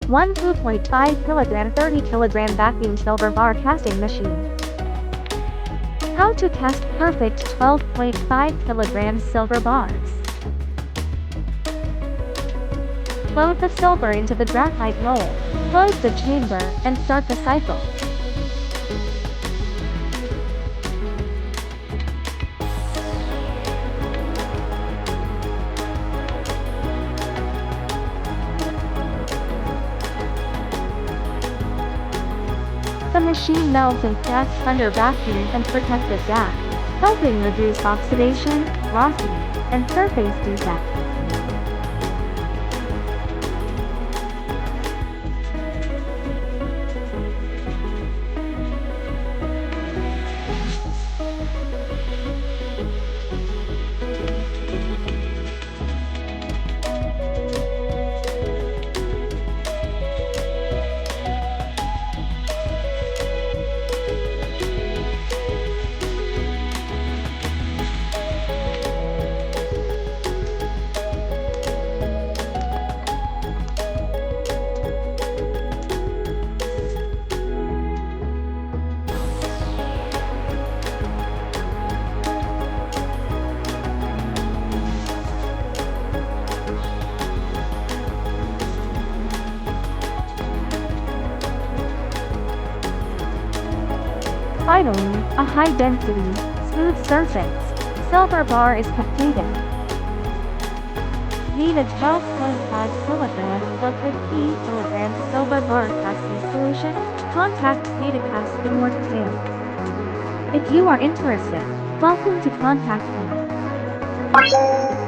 1 2.5 kg 30 kg vacuum silver bar casting machine. How to cast perfect 12.5 kg silver bars. Load the silver into the graphite mold, close the chamber, and start the cycle. The machine melts and casts under vacuum and protected gas, helping reduce oxidation, porosity, and surface defects. Finally, a high-density, smooth surface, silver bar is completed. Need a 12.5 kg or 15 kg silver bar casting solution? Contact Cdocast for more details. If you are interested, welcome to contact me.